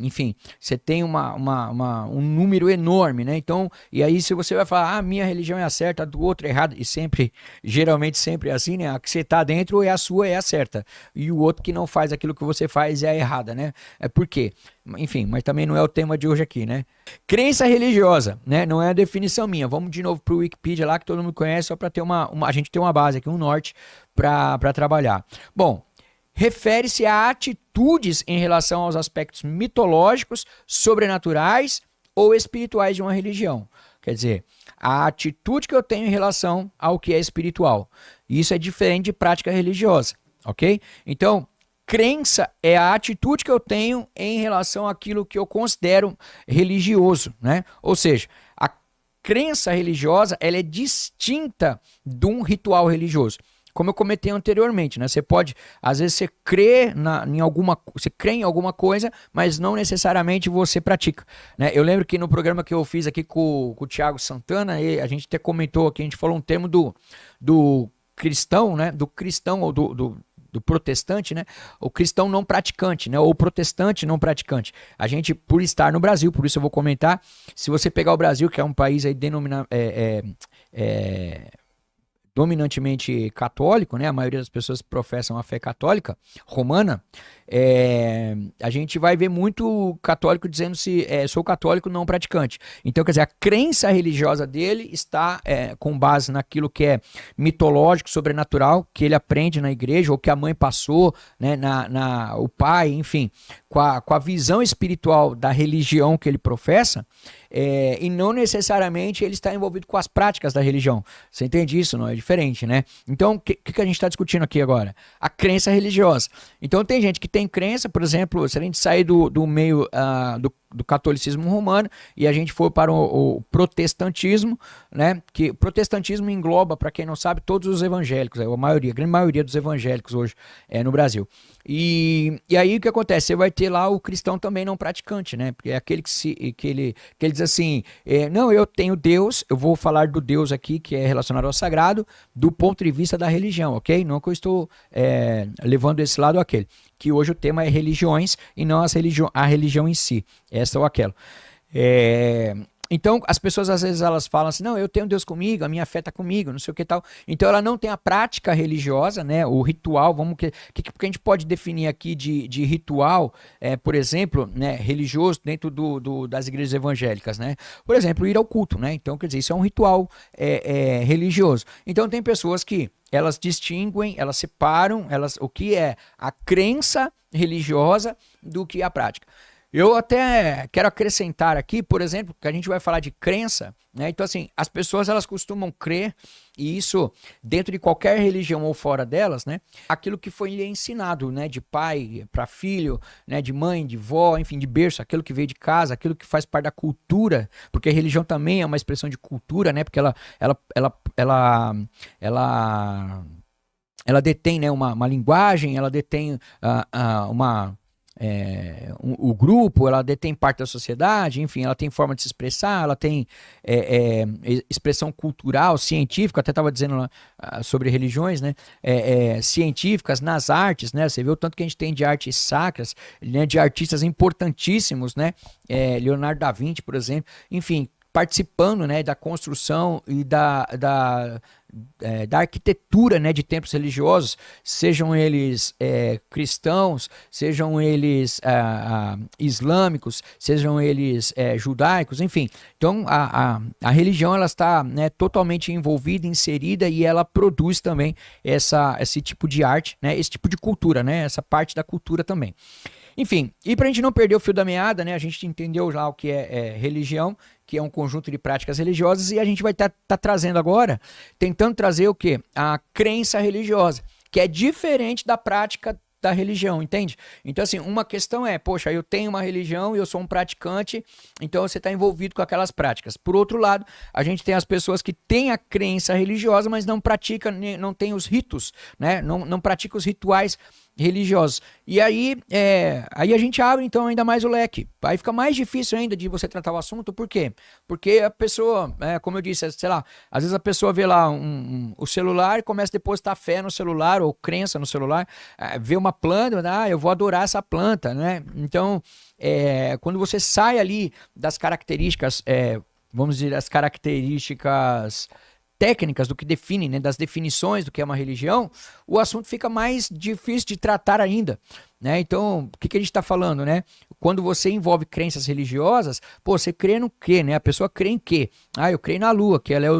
Enfim, você tem um número enorme, né? Então, e aí se você vai falar, minha religião é a certa, a do outro é errada, e sempre, geralmente sempre é assim, né? A que você tá dentro é a sua, é a certa, e o outro que não faz aquilo que você faz é a errada, né? Por quê? Enfim, mas também não é o tema de hoje aqui, né? Crença religiosa, né? Não é a definição minha. Vamos de novo para o Wikipedia lá, que todo mundo conhece, só para ter a gente ter uma base aqui, um norte para trabalhar. Bom, refere-se a atitudes em relação aos aspectos mitológicos, sobrenaturais ou espirituais de uma religião. Quer dizer, a atitude que eu tenho em relação ao que é espiritual. Isso é diferente de prática religiosa, ok? Então, crença é a atitude que eu tenho em relação àquilo que eu considero religioso, né? Ou seja, a crença religiosa, ela é distinta de um ritual religioso. Como eu comentei anteriormente, né? Você pode, às vezes você crê você crê em alguma coisa, mas não necessariamente você pratica, né? Eu lembro que no programa que eu fiz aqui com o Thiago Santana, a gente até comentou aqui, a gente falou um termo do cristão, né? Do cristão ou do protestante, né? O cristão não praticante, né? Ou protestante não praticante. A gente, por estar no Brasil, por isso eu vou comentar, se você pegar o Brasil, que é um país aí dominantemente católico, né? A maioria das pessoas professam a fé católica romana, a gente vai ver muito católico dizendo-se sou católico não praticante. Então, quer dizer, a crença religiosa dele está com base naquilo que é mitológico, sobrenatural, que ele aprende na igreja, ou que a mãe passou, né? O pai, enfim, com a visão espiritual da religião que ele professa, e não necessariamente ele está envolvido com as práticas da religião. Você entende isso? Não é diferente, né? Então, o que a gente está discutindo aqui agora? A crença religiosa. Então, tem gente que tem crença, por exemplo, se a gente sair do meio do catolicismo romano e a gente for para o protestantismo, né? Que o protestantismo engloba, para quem não sabe, todos os evangélicos, a grande maioria dos evangélicos hoje no Brasil. E aí o que acontece? Você vai ter lá o cristão também não praticante, né? Porque é aquele que ele diz assim, não, eu tenho Deus, eu vou falar do Deus aqui que é relacionado ao sagrado, do ponto de vista da religião, ok? Não que eu estou levando esse lado ou aquele, que hoje o tema é religiões e não a religião em si, essa ou aquela. Então, as pessoas às vezes elas falam assim, não, eu tenho Deus comigo, a minha fé está comigo, não sei o que tal. Então, ela não tem a prática religiosa, né, o ritual, que a gente pode definir aqui de ritual, por exemplo, né, religioso dentro das igrejas evangélicas, né? Por exemplo, ir ao culto, né? Então, quer dizer, isso é um ritual religioso. Então, tem pessoas que elas distinguem, elas separam o que é a crença religiosa do que é a prática. Eu até quero acrescentar aqui, por exemplo, que a gente vai falar de crença, né? Então, assim, as pessoas elas costumam crer, e isso dentro de qualquer religião ou fora delas, né? Aquilo que foi lhe ensinado, né? De pai para filho, né? De mãe, de vó, enfim, de berço, aquilo que veio de casa, aquilo que faz parte da cultura, porque a religião também é uma expressão de cultura, né? Porque ela detém, né? Uma linguagem, ela detém o grupo, ela detém parte da sociedade, enfim, ela tem forma de se expressar, ela tem expressão cultural, científica, até estava dizendo lá, sobre religiões, né, científicas, nas artes, né, você vê o tanto que a gente tem de artes sacras, né, de artistas importantíssimos, né, Leonardo da Vinci, por exemplo, enfim, participando, né, da construção e da arquitetura, né, de templos religiosos, sejam eles cristãos, sejam eles islâmicos, sejam eles judaicos, enfim. Então, a religião ela está, né, totalmente envolvida, inserida, e ela produz também esse tipo de arte, né, esse tipo de cultura, né, essa parte da cultura também. Enfim, e para a gente não perder o fio da meada, né, a gente entendeu já o que é religião, que é um conjunto de práticas religiosas, e a gente vai estar trazendo agora, tentando trazer o quê? A crença religiosa, que é diferente da prática da religião, entende? Então, assim, uma questão é, poxa, eu tenho uma religião e eu sou um praticante, então você está envolvido com aquelas práticas. Por outro lado, a gente tem as pessoas que têm a crença religiosa, mas não praticam, não têm os ritos, né? Não praticam os rituais religiosos. E aí, aí a gente abre então ainda mais o leque. Aí fica mais difícil ainda de você tratar o assunto. Por quê? Porque a pessoa, como eu disse, sei lá, às vezes a pessoa vê lá o celular e começa a depositar fé no celular ou crença no celular, vê uma planta, eu vou adorar essa planta, né? Então, quando você sai ali das características, vamos dizer, as características técnicas do que define, né, das definições do que é uma religião, o assunto fica mais difícil de tratar ainda, né? Então, o que a gente está falando, né? Quando você envolve crenças religiosas, pô, você crê no quê, né? A pessoa crê em quê? Eu creio na lua, que ela é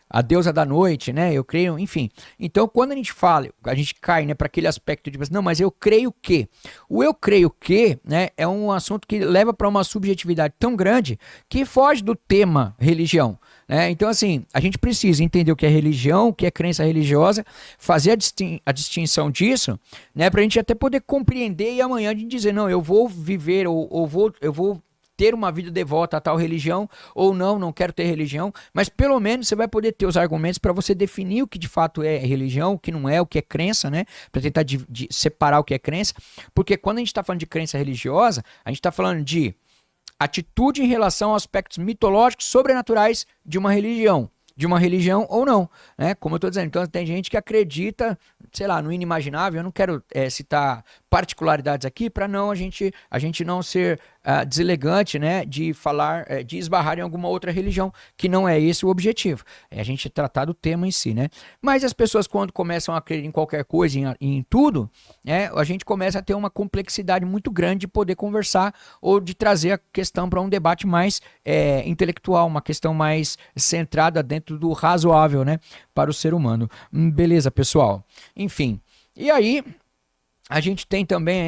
a deusa da noite, né? Eu creio, enfim. Então, quando a gente fala, a gente cai, né, para aquele aspecto de, não, mas eu creio que. O eu creio que, né, é um assunto que leva para uma subjetividade tão grande que foge do tema religião. Então, assim, a gente precisa entender o que é religião, o que é crença religiosa, fazer a distinção disso, né, para a gente até poder compreender e amanhã a gente dizer, não, eu vou viver ou eu vou ter uma vida devota a tal religião, ou não quero ter religião, mas pelo menos você vai poder ter os argumentos para você definir o que de fato é religião, o que não é, o que é crença, né, para tentar separar o que é crença, porque quando a gente está falando de crença religiosa, a gente está falando de atitude em relação a aspectos mitológicos, sobrenaturais de uma religião ou não, né? Como eu estou dizendo, então tem gente que acredita, sei lá, no inimaginável. Eu não quero citar particularidades aqui para a gente não ser deselegante, né, de falar, de esbarrar em alguma outra religião, que não é esse o objetivo. É a gente tratar do tema em si, né? Mas as pessoas, quando começam a crer em qualquer coisa, em tudo, né, a gente começa a ter uma complexidade muito grande de poder conversar ou de trazer a questão para um debate mais intelectual, uma questão mais centrada dentro do razoável, né, para o ser humano. Beleza, pessoal? Enfim, e aí a gente tem também,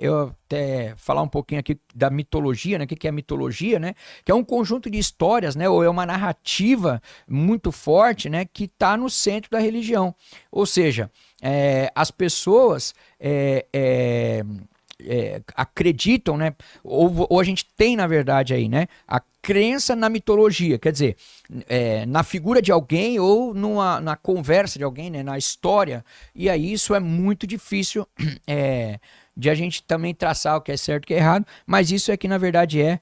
eu até falar um pouquinho aqui da mitologia, né? O que é mitologia, né? Que é um conjunto de histórias, né? Ou é uma narrativa muito forte, né? Que está no centro da religião. Ou seja, as pessoas acreditam, né? Ou a gente tem, na verdade, aí, né? A crença na mitologia, quer dizer, na figura de alguém ou na conversa de alguém, né? Na história. E aí isso é muito difícil de a gente também traçar o que é certo e o que é errado, mas isso é que na verdade é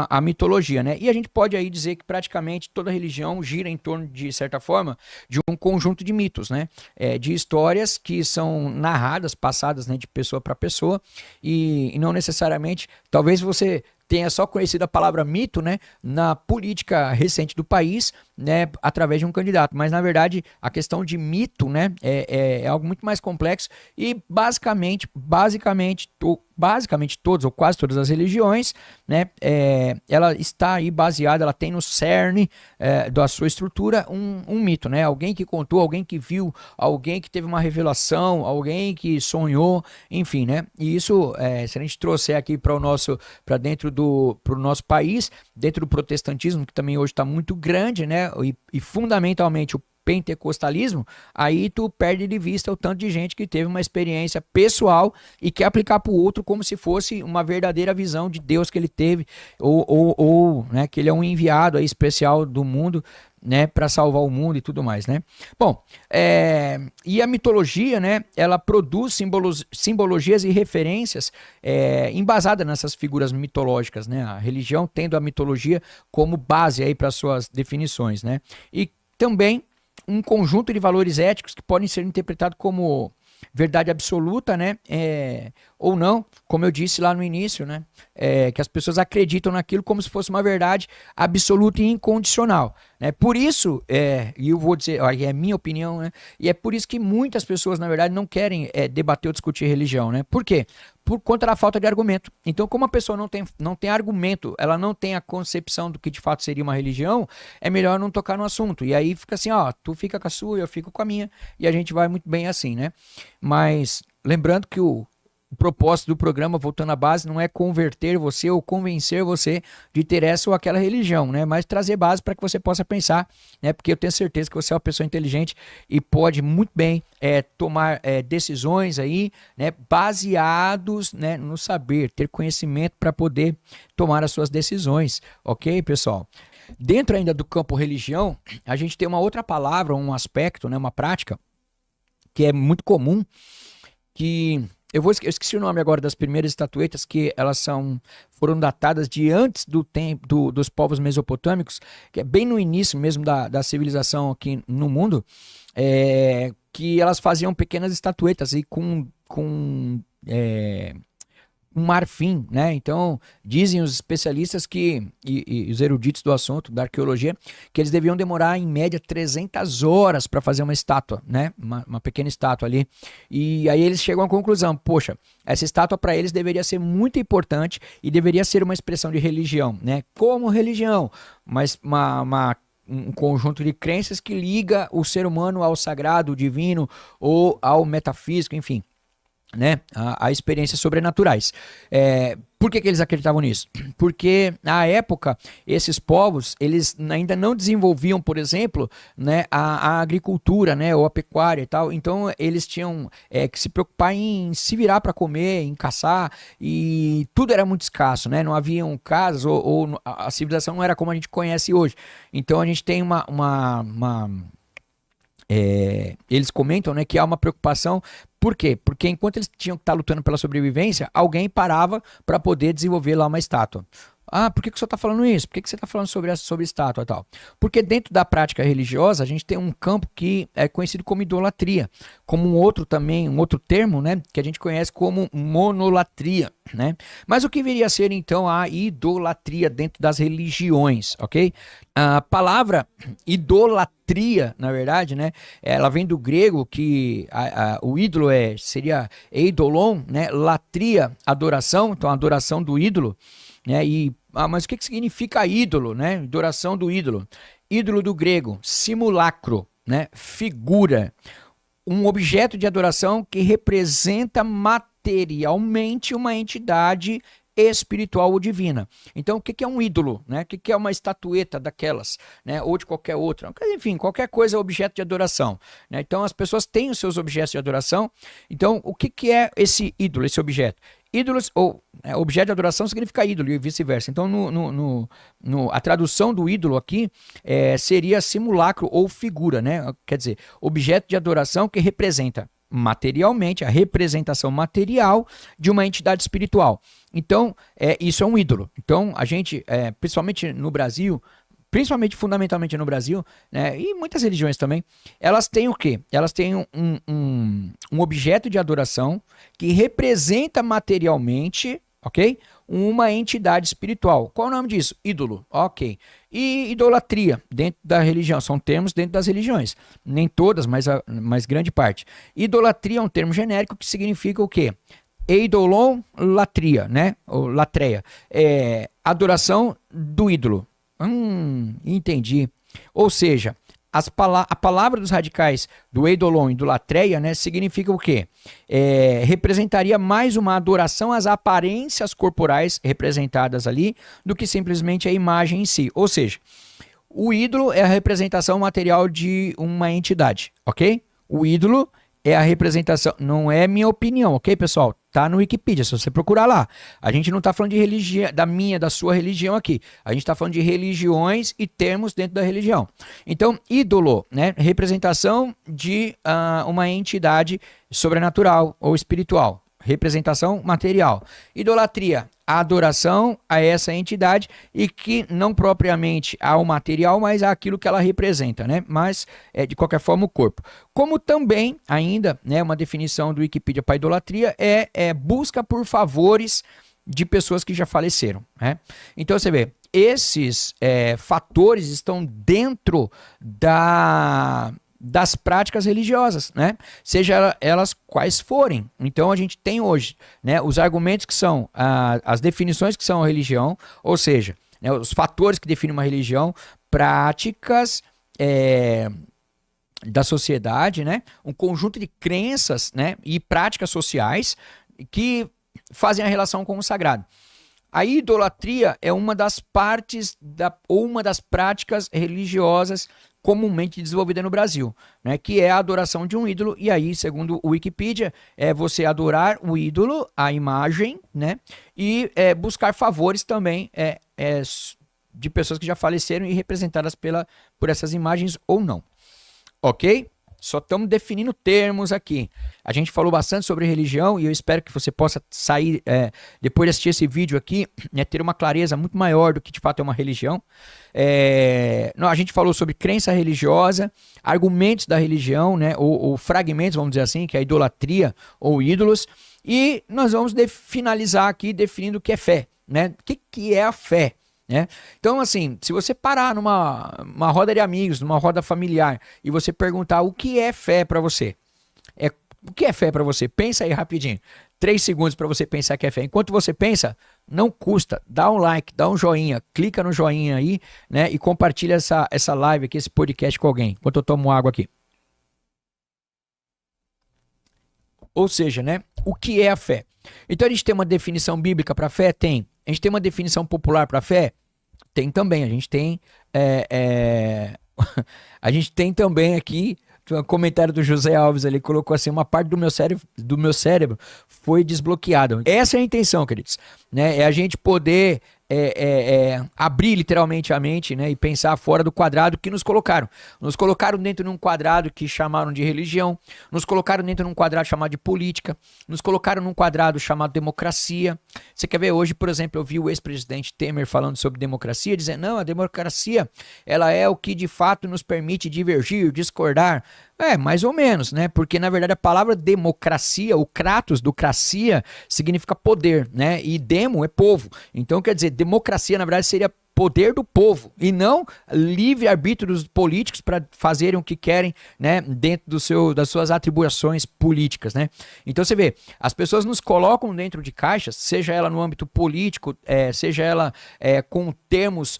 a mitologia, né? E a gente pode aí dizer que praticamente toda religião gira em torno, de certa forma, de um conjunto de mitos, né? De histórias que são narradas, passadas, né, de pessoa para pessoa, e não necessariamente, talvez você tenha só conhecido a palavra mito, né, na política recente do país, né, através de um candidato. Mas, na verdade, a questão de mito, né, é algo muito mais complexo e, basicamente todas ou quase todas as religiões, né, ela está aí baseada, ela tem no cerne da sua estrutura um mito, né, alguém que contou, alguém que viu, alguém que teve uma revelação, alguém que sonhou, enfim, né, e isso, se a gente trouxer aqui para dentro pro nosso país, dentro do protestantismo, que também hoje está muito grande, né, e fundamentalmente o pentecostalismo, aí tu perde de vista o tanto de gente que teve uma experiência pessoal e quer aplicar para o outro como se fosse uma verdadeira visão de Deus que ele teve, ou né, que ele é um enviado aí especial do mundo, né, para salvar o mundo e tudo mais, né? Bom, e a mitologia, né, ela produz simbologias e referências embasadas nessas figuras mitológicas, né? A religião tendo a mitologia como base aí para suas definições, né? E também um conjunto de valores éticos que podem ser interpretados como verdade absoluta, né? Ou não, como eu disse lá no início, né? Que as pessoas acreditam naquilo como se fosse uma verdade absoluta e incondicional, né? Por isso, e eu vou dizer, é minha opinião, né? E é por isso que muitas pessoas, na verdade, não querem debater ou discutir religião, né? Por quê? Por conta da falta de argumento. Então, como a pessoa não tem argumento, ela não tem a concepção do que de fato seria uma religião, é melhor não tocar no assunto. E aí fica assim, ó, tu fica com a sua, eu fico com a minha, e a gente vai muito bem assim, né? Mas lembrando que o propósito do programa, voltando à base, não é converter você ou convencer você de ter essa ou aquela religião, né? Mas trazer base para que você possa pensar, né? Porque eu tenho certeza que você é uma pessoa inteligente e pode muito bem tomar decisões aí, né? Baseados, né, no saber, ter conhecimento para poder tomar as suas decisões, ok, pessoal? Dentro ainda do campo religião, a gente tem uma outra palavra, um aspecto, né? Uma prática que é muito comum, que eu esqueci o nome agora das primeiras estatuetas, que elas foram datadas de antes do tempo dos povos mesopotâmicos, que é bem no início mesmo da civilização aqui no mundo, que elas faziam pequenas estatuetas e com um marfim, né? Então, dizem os especialistas e os eruditos do assunto, da arqueologia, que eles deviam demorar em média 300 horas para fazer uma estátua, né? Uma pequena estátua ali. E aí eles chegam à conclusão, poxa, essa estátua para eles deveria ser muito importante e deveria ser uma expressão de religião, né? Como religião, mas um conjunto de crenças que liga o ser humano ao sagrado, ao divino ou ao metafísico, enfim, né, a experiências sobrenaturais. Por que eles acreditavam nisso? Porque na época esses povos eles ainda não desenvolviam, por exemplo, né, a agricultura, né, ou a pecuária e tal. Então eles tinham que se preocupar em se virar para comer, em caçar, e tudo era muito escasso, né? Não haviam casas ou a civilização não era como a gente conhece hoje. Então a gente tem eles comentam, né, que há uma preocupação. Por quê? Porque enquanto eles tinham que estar lutando pela sobrevivência, alguém parava para poder desenvolver lá uma estátua. Ah, por que o senhor está falando isso? Por que você está falando sobre estátua e tal? Porque dentro da prática religiosa, a gente tem um campo que é conhecido como idolatria, como um outro termo, né, que a gente conhece como monolatria, né? Mas o que viria a ser então a idolatria dentro das religiões, ok? A palavra idolatria, na verdade, né, ela vem do grego, que o ídolo seria eidolon, né, latria, adoração, então a adoração do ídolo, né? Mas o que significa ídolo, né? Adoração do ídolo. Ídolo do grego, simulacro, né? Figura. Um objeto de adoração que representa materialmente uma entidade espiritual ou divina. Então, o que é um ídolo, né? O que é uma estatueta daquelas, né? Ou de qualquer outra? Enfim, qualquer coisa é objeto de adoração, né? Então, as pessoas têm os seus objetos de adoração. Então, o que é esse ídolo, esse objeto? Ídolos, ou objeto de adoração significa ídolo e vice-versa. Então, a tradução do ídolo aqui seria simulacro ou figura, né? Quer dizer, objeto de adoração que representa materialmente, a representação material de uma entidade espiritual. Então, isso é um ídolo. Então, a gente, principalmente no Brasil, fundamentalmente no Brasil, né, e muitas religiões também, elas têm o quê? Elas têm um objeto de adoração que representa materialmente, ok? Uma entidade espiritual. Qual é o nome disso? Ídolo, ok. E idolatria, dentro da religião, são termos dentro das religiões. Nem todas, mas grande parte. Idolatria é um termo genérico que significa o quê? Eidolon latria, né? Ou latreia. Adoração do ídolo. Entendi. Ou seja, a palavra dos radicais do eidolon e do latreia, né, significa o quê? Representaria mais uma adoração às aparências corporais representadas ali do que simplesmente a imagem em si. Ou seja, o ídolo é a representação material de uma entidade, ok? O ídolo é a representação, não é minha opinião, ok, pessoal? Tá no Wikipedia, se você procurar lá. A gente não está falando de religião, da sua religião aqui. A gente está falando de religiões e termos dentro da religião. Então, ídolo, né? Representação de uma entidade sobrenatural ou espiritual. Representação material. Idolatria a adoração a essa entidade e que não propriamente ao material, mas àquilo que ela representa, né? Mas, de qualquer forma, o corpo. Como também, ainda, né, uma definição do Wikipedia para idolatria é busca por favores de pessoas que já faleceram, né? Então, você vê, esses fatores estão dentro das práticas religiosas, né? Seja elas quais forem. Então a gente tem hoje, né, os argumentos que são, as definições que são a religião, ou seja, né, os fatores que definem uma religião, práticas da sociedade, né, um conjunto de crenças, né, e práticas sociais que fazem a relação com o sagrado. A idolatria é uma das partes ou uma das práticas religiosas comumente desenvolvida no Brasil, né, que é a adoração de um ídolo, e aí, segundo o Wikipedia, é você adorar o ídolo, a imagem, né, e buscar favores também de pessoas que já faleceram e representadas por essas imagens ou não. Ok? Só estamos definindo termos aqui. A gente falou bastante sobre religião e eu espero que você possa sair, depois de assistir esse vídeo aqui, né, ter uma clareza muito maior do que de fato é uma religião. Não, a gente falou sobre crença religiosa, argumentos da religião, né, ou fragmentos, vamos dizer assim, que é a idolatria ou ídolos. E nós vamos finalizar aqui definindo o que é fé, né? O que é a fé? Né? Então, assim, se você parar numa roda de amigos, numa roda familiar, e você perguntar o que é fé para você, o que é fé para você? Pensa aí rapidinho, 3 segundos para você pensar que é fé. Enquanto você pensa, não custa, dá um like, dá um joinha, clica no joinha aí, né, e compartilha essa live aqui, esse podcast com alguém, enquanto eu tomo água aqui. Ou seja, né, o que é a fé? Então a gente tem uma definição bíblica para fé? Tem. A gente tem uma definição popular para fé? Tem também. A gente tem a gente tem também aqui um comentário do José Alves, ele colocou assim, uma parte do meu cérebro foi desbloqueada. Essa é a intenção, queridos, né? É a gente poder abrir literalmente a mente, né, e pensar fora do quadrado que nos colocaram. Nos colocaram dentro de um quadrado que chamaram de religião, nos colocaram dentro de um quadrado chamado de política, nos colocaram num quadrado chamado democracia. Você quer ver hoje, por exemplo, eu vi o ex-presidente Temer falando sobre democracia, dizendo, não, a democracia, ela é o que de fato nos permite divergir, discordar. Mais ou menos, né? Porque, na verdade, a palavra democracia, o kratos do cracia, significa poder, né? E demo é povo. Então, quer dizer, democracia, na verdade, seria poder do povo e não livre-arbítrio dos políticos para fazerem o que querem, né? Dentro das suas atribuições políticas, né? Então, você vê, as pessoas nos colocam dentro de caixas, seja ela no âmbito político, seja ela com termos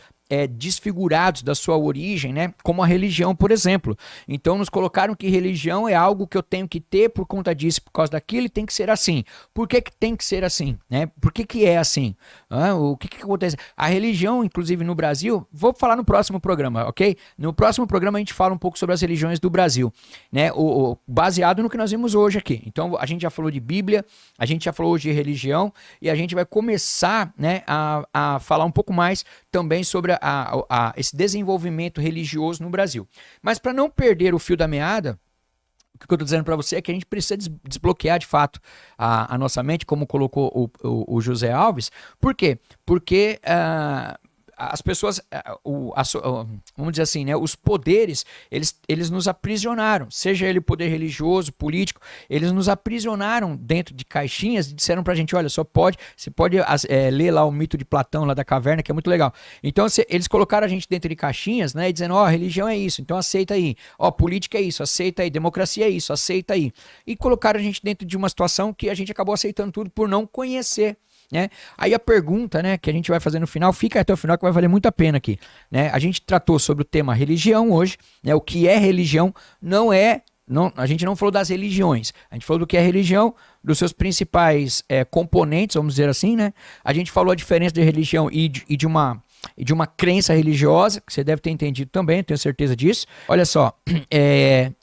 desfigurados da sua origem, né? Como a religião, por exemplo. Então nos colocaram que religião é algo que eu tenho que ter por conta disso, por causa daquilo, e tem que ser assim. Por que tem que ser assim, né? Por que é assim? O que acontece? A religião, inclusive no Brasil, vou falar no próximo programa, ok? No próximo programa a gente fala um pouco sobre as religiões do Brasil, né? Baseado no que nós vimos hoje aqui. Então a gente já falou de Bíblia, a gente já falou hoje de religião, e a gente vai começar, né, a falar um pouco mais também sobre esse desenvolvimento religioso no Brasil. Mas para não perder o fio da meada, o que eu estou dizendo para você é que a gente precisa desbloquear de fato a nossa mente, como colocou o José Alves. Por quê? Porque as pessoas, vamos dizer assim, né, os poderes, eles nos aprisionaram, seja ele poder religioso, político, eles nos aprisionaram dentro de caixinhas e disseram pra gente, olha, você pode ler lá o mito de Platão, lá da caverna, que é muito legal. Então, eles colocaram a gente dentro de caixinhas, né, e dizendo, religião é isso, então aceita aí, política é isso, aceita aí, democracia é isso, aceita aí. E colocaram a gente dentro de uma situação que a gente acabou aceitando tudo por não conhecer, né? Aí a pergunta, né, que a gente vai fazer no final, fica até o final que vai valer muito a pena aqui, né? A gente tratou sobre o tema religião hoje, né? O que é religião a gente não falou das religiões, a gente falou do que é religião, dos seus principais componentes, vamos dizer assim, né? A gente falou a diferença de religião e de uma crença religiosa, que você deve ter entendido também, tenho certeza disso. Olha só,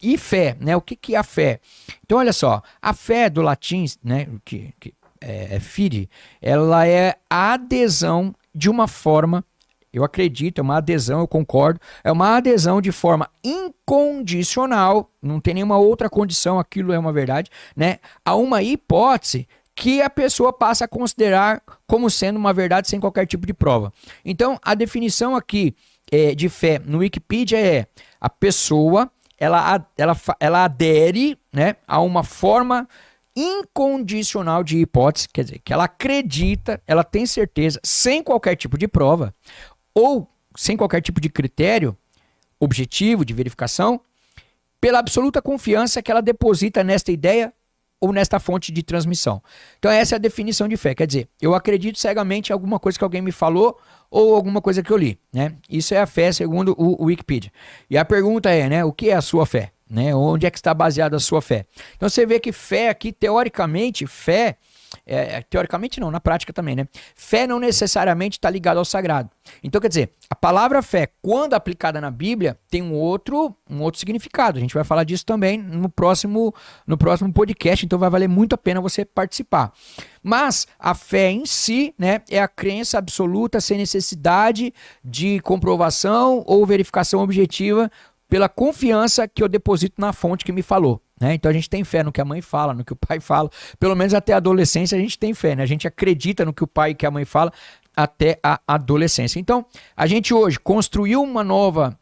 e fé, né? O que é a fé? Então, olha só, a fé do latim, né, que fide, ela é a adesão de uma forma, eu acredito, é uma adesão, eu concordo, é uma adesão de forma incondicional, não tem nenhuma outra condição, aquilo é uma verdade, né, a uma hipótese que a pessoa passa a considerar como sendo uma verdade sem qualquer tipo de prova. Então, a definição aqui de fé no Wikipedia é a pessoa, ela adere, né, a uma forma incondicional de hipótese, quer dizer, que ela acredita, ela tem certeza, sem qualquer tipo de prova, ou sem qualquer tipo de critério objetivo de verificação, pela absoluta confiança que ela deposita nesta ideia ou nesta fonte de transmissão. Então essa é a definição de fé, quer dizer, eu acredito cegamente em alguma coisa que alguém me falou ou alguma coisa que eu li, né? Isso é a fé segundo o Wikipedia. E a pergunta é, né, o que é a sua fé? Né? Onde é que está baseada a sua fé? Então você vê que fé aqui, teoricamente, fé, teoricamente não, na prática também, né? Fé não necessariamente está ligada ao sagrado. Então quer dizer, a palavra fé, quando aplicada na Bíblia, tem um outro significado. A gente vai falar disso também no próximo podcast, então vai valer muito a pena você participar. Mas a fé em si, né, é a crença absoluta sem necessidade de comprovação ou verificação objetiva pela confiança que eu deposito na fonte que me falou. Né? Então a gente tem fé no que a mãe fala, no que o pai fala. Pelo menos até a adolescência a gente tem fé, né? A gente acredita no que o pai e que a mãe fala até a adolescência. Então a gente hoje construiu uma nova,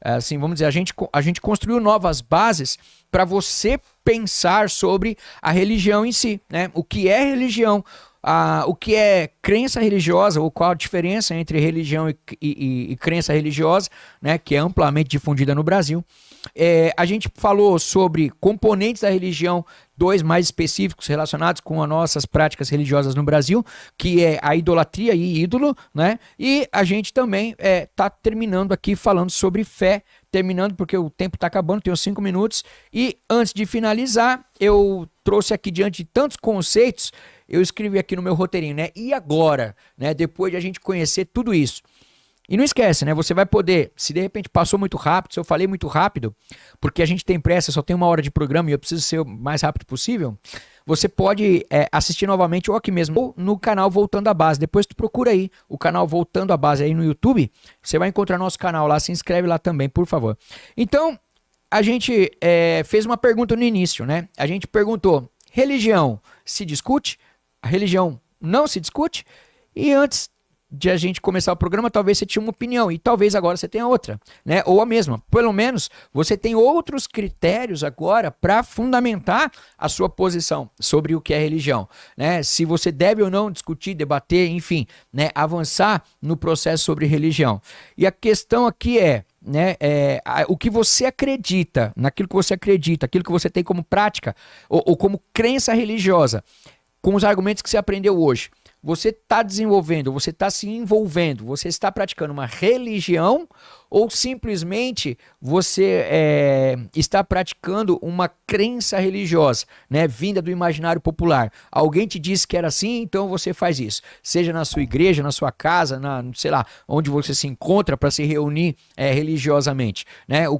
assim, vamos dizer, a gente construiu novas bases para você pensar sobre a religião em si, né? O que é religião? O que é crença religiosa, ou qual a diferença entre religião e crença religiosa, né, que é amplamente difundida no Brasil. A gente falou sobre componentes da religião, 2 mais específicos relacionados com as nossas práticas religiosas no Brasil, que é a idolatria e ídolo, né? E a gente também está terminando aqui falando sobre fé, terminando porque o tempo está acabando, tenho 5 minutos, e antes de finalizar, eu trouxe aqui diante de tantos conceitos, eu escrevi aqui no meu roteirinho, né? E agora, né? Depois de a gente conhecer tudo isso. E não esquece, né? Você vai poder, se de repente passou muito rápido, se eu falei muito rápido, porque a gente tem pressa, só tem 1 hora de programa e eu preciso ser o mais rápido possível, você pode assistir novamente ou aqui mesmo, ou no canal Voltando à Base. Depois tu procura aí o canal Voltando à Base aí no YouTube, você vai encontrar nosso canal lá, se inscreve lá também, por favor. Então, a gente fez uma pergunta no início, né? A gente perguntou, religião se discute? A religião não se discute? E antes de a gente começar o programa, talvez você tinha uma opinião e talvez agora você tenha outra, né? Ou a mesma. Pelo menos você tem outros critérios agora para fundamentar a sua posição sobre o que é religião, né? Se você deve ou não discutir, debater, enfim, né? Avançar no processo sobre religião. E a questão aqui né, o que você acredita, naquilo que você acredita, aquilo que você tem como prática ou como crença religiosa, com os argumentos que você aprendeu hoje. Você está desenvolvendo, você está se envolvendo, você está praticando uma religião ou simplesmente você está praticando uma crença religiosa, né, vinda do imaginário popular. Alguém te disse que era assim, então você faz isso. Seja na sua igreja, na sua casa, sei lá, onde você se encontra para se reunir religiosamente. Né? O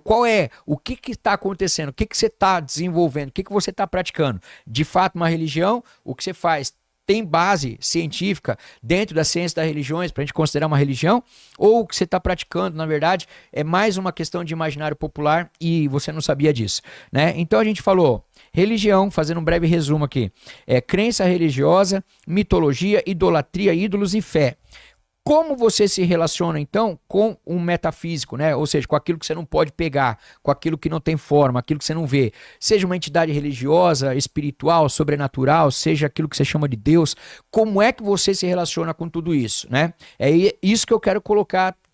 que está acontecendo? O que você está desenvolvendo? O que você está praticando? De fato, uma religião, o que você faz tem base científica dentro da ciência das religiões para a gente considerar uma religião, ou o que você está praticando, na verdade, é mais uma questão de imaginário popular e você não sabia disso, né? Então a gente falou religião, fazendo um breve resumo aqui, crença religiosa, mitologia, idolatria, ídolos e fé. Como você se relaciona, então, com o metafísico, né? Ou seja, com aquilo que você não pode pegar, com aquilo que não tem forma, aquilo que você não vê. Seja uma entidade religiosa, espiritual, sobrenatural, seja aquilo que você chama de Deus. Como é que você se relaciona com tudo isso, né? É isso que eu quero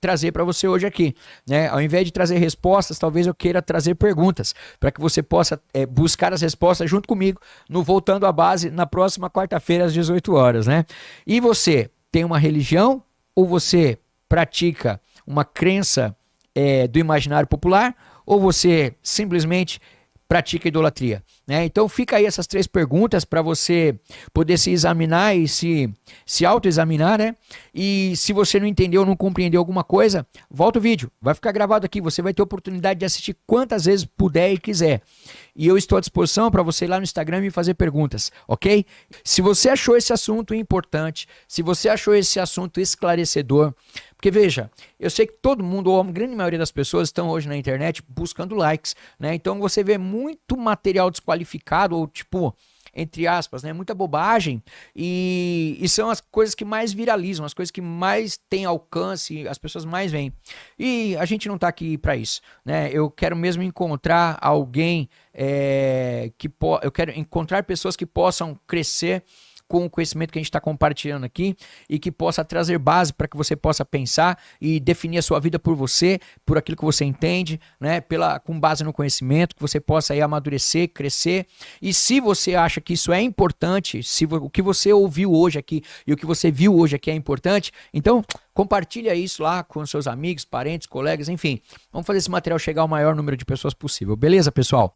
trazer para você hoje aqui, né? Ao invés de trazer respostas, talvez eu queira trazer perguntas, para que você possa buscar as respostas junto comigo no Voltando à Base na próxima quarta-feira às 18 horas, né? E você tem uma religião? Ou você pratica uma crença do imaginário popular, ou você simplesmente pratica idolatria, né? Então fica aí essas 3 perguntas para você poder se examinar e se autoexaminar, né? E se você não entendeu ou não compreendeu alguma coisa, volta o vídeo, vai ficar gravado aqui, você vai ter oportunidade de assistir quantas vezes puder e quiser. E eu estou à disposição para você ir lá no Instagram e me fazer perguntas, ok? Se você achou esse assunto importante, se você achou esse assunto esclarecedor, porque veja, eu sei que todo mundo, ou a grande maioria das pessoas estão hoje na internet buscando likes, né? Então você vê muito material desqualificado ou tipo entre aspas, né? Muita bobagem e são as coisas que mais viralizam, as coisas que mais têm alcance, as pessoas mais veem. E a gente não tá aqui para isso, né? Eu quero mesmo encontrar alguém eu quero encontrar pessoas que possam crescer com o conhecimento que a gente está compartilhando aqui e que possa trazer base para que você possa pensar e definir a sua vida por você, por aquilo que você entende, né? Com base no conhecimento, que você possa aí amadurecer, crescer. E se você acha que isso é importante, se o que você ouviu hoje aqui e o que você viu hoje aqui é importante, então compartilha isso lá com seus amigos, parentes, colegas, enfim. Vamos fazer esse material chegar ao maior número de pessoas possível. Beleza, pessoal?